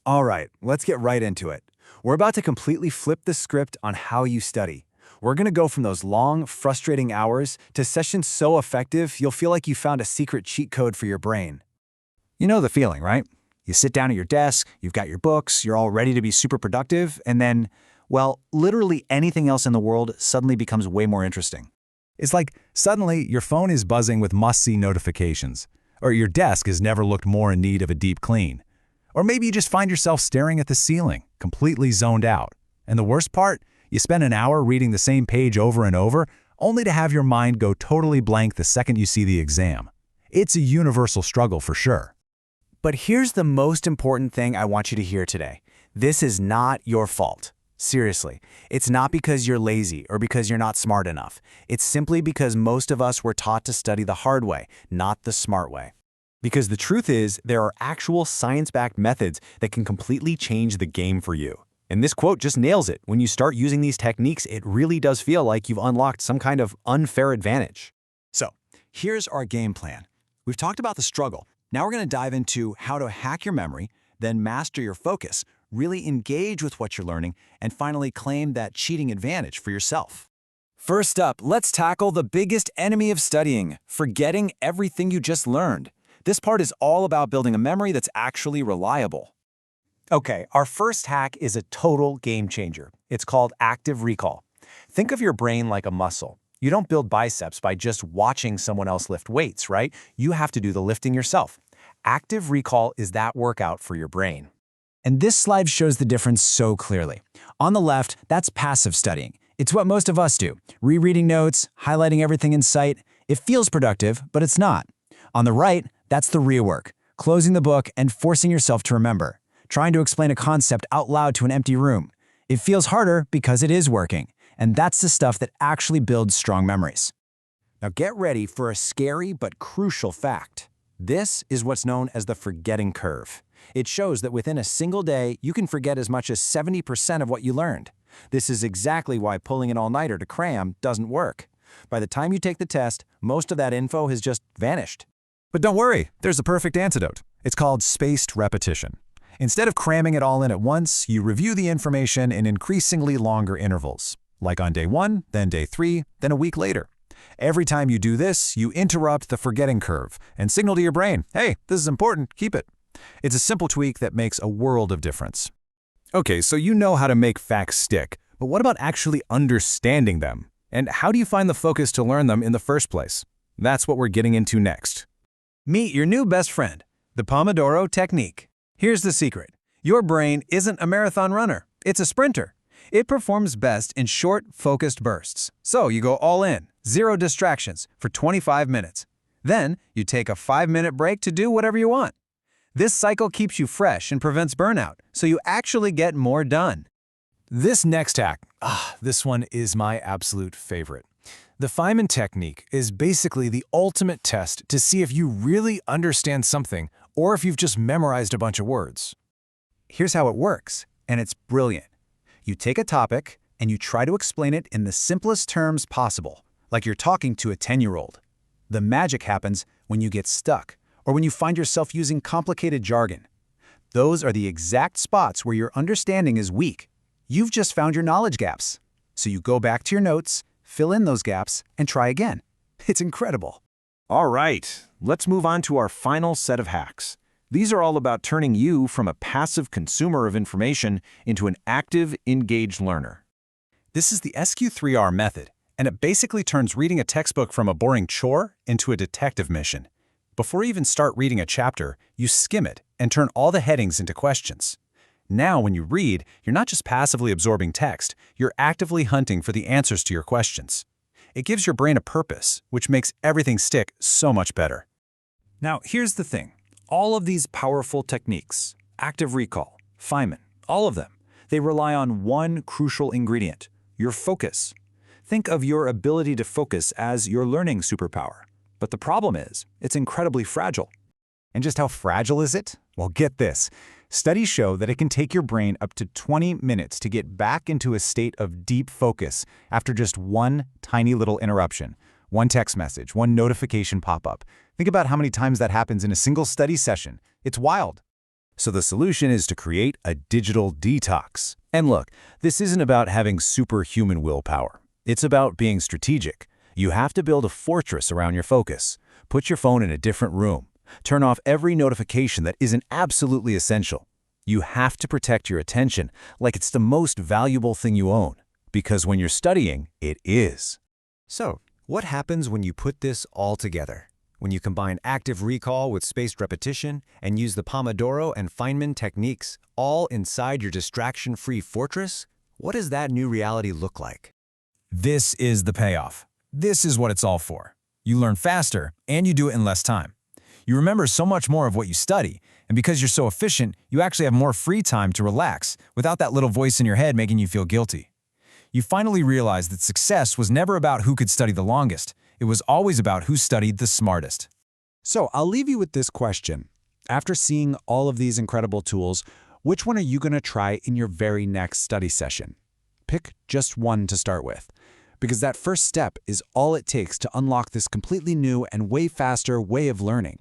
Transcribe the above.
All right, let's get right into it. We're about to completely flip the script on how you study. We're going to go from those long, frustrating hours to sessions so effective you'll feel like you found a secret cheat code for your brain. You know the feeling, right? You sit down at your desk, you've got your books, you're all ready to be super productive, and then, well, literally anything else in the world suddenly becomes way more interesting. It's like suddenly your phone is buzzing with must-see notifications, or your desk has never looked more in need of a deep clean. Or maybe you just find yourself staring at the ceiling, completely zoned out. And the worst part? You spend an hour reading the same page over and over, only to have your mind go totally blank the second you see the exam. It's a universal struggle for sure. But here's the most important thing I want you to hear today. This is not your fault. Seriously, it's not because you're lazy or because you're not smart enough. It's simply because most of us were taught to study the hard way, not the smart way. Because the truth is, there are actual science-backed methods that can completely change the game for you. And this quote just nails it. When you start using these techniques, it really does feel like you've unlocked some kind of unfair advantage. So, here's our game plan. We've talked about the struggle. Now we're going to dive into how to hack your memory, then master your focus, really engage with what you're learning, and finally claim that cheating advantage for yourself. First up, let's tackle the biggest enemy of studying, forgetting everything you just learned. This part is all about building a memory that's actually reliable. Okay, our first hack is a total game changer. It's called active recall. Think of your brain like a muscle. You don't build biceps by just watching someone else lift weights, right? You have to do the lifting yourself. Active recall is that workout for your brain. And this slide shows the difference so clearly. On the left, that's passive studying. It's what most of us do, rereading notes, highlighting everything in sight. It feels productive, but it's not. On the right, that's the real work, closing the book and forcing yourself to remember, trying to explain a concept out loud to an empty room. It feels harder because it is working, and that's the stuff that actually builds strong memories. Now get ready for a scary but crucial fact. This is what's known as the forgetting curve. It shows that within a single day, you can forget as much as 70% of what you learned. This is exactly why pulling an all-nighter to cram doesn't work. By the time you take the test, most of that info has just vanished. But don't worry, there's a perfect antidote. It's called spaced repetition. Instead of cramming it all in at once, you review the information in increasingly longer intervals, like on day 1, then day 3, then a week later. Every time you do this, you interrupt the forgetting curve and signal to your brain, hey, this is important, keep it. It's a simple tweak that makes a world of difference. Okay, so you know how to make facts stick, but what about actually understanding them? And how do you find the focus to learn them in the first place? That's what we're getting into next. Meet your new best friend, the Pomodoro technique. Here's the secret. Your brain isn't a marathon runner, it's a sprinter. It performs best in short, focused bursts. So you go all in, zero distractions, for 25 minutes. Then you take a 5-minute break to do whatever you want. This cycle keeps you fresh and prevents burnout, so you actually get more done. This next hack, this one is my absolute favorite. The Feynman technique is basically the ultimate test to see if you really understand something or if you've just memorized a bunch of words. Here's how it works, and it's brilliant. You take a topic and you try to explain it in the simplest terms possible, like you're talking to a 10-year-old. The magic happens when you get stuck or when you find yourself using complicated jargon. Those are the exact spots where your understanding is weak. You've just found your knowledge gaps. So you go back to your notes, fill in those gaps, and try again. It's incredible. All right, let's move on to our final set of hacks. These are all about turning you from a passive consumer of information into an active, engaged learner. This is the SQ3R method, and it basically turns reading a textbook from a boring chore into a detective mission. Before you even start reading a chapter, you skim it and turn all the headings into questions. Now, when you read, you're not just passively absorbing text, you're actively hunting for the answers to your questions. It gives your brain a purpose, which makes everything stick so much better. Now, here's the thing. All of these powerful techniques, active recall, Feynman, all of them, they rely on one crucial ingredient, your focus. Think of your ability to focus as your learning superpower. But the problem is, it's incredibly fragile. And just how fragile is it? Well, get this. Studies show that it can take your brain up to 20 minutes to get back into a state of deep focus after just one tiny little interruption, one text message, one notification pop-up. Think about how many times that happens in a single study session. It's wild. So the solution is to create a digital detox. And look, this isn't about having superhuman willpower. It's about being strategic. You have to build a fortress around your focus. Put your phone in a different room. Turn off every notification that isn't absolutely essential. You have to protect your attention like it's the most valuable thing you own. Because when you're studying, it is. So, what happens when you put this all together? When you combine active recall with spaced repetition and use the Pomodoro and Feynman techniques all inside your distraction-free fortress? What does that new reality look like? This is the payoff. This is what it's all for. You learn faster, and you do it in less time. You remember so much more of what you study, and because you're so efficient, you actually have more free time to relax without that little voice in your head making you feel guilty. You finally realize that success was never about who could study the longest. It was always about who studied the smartest. So I'll leave you with this question. After seeing all of these incredible tools, which one are you going to try in your very next study session? Pick just one to start with, because that first step is all it takes to unlock this completely new and way faster way of learning.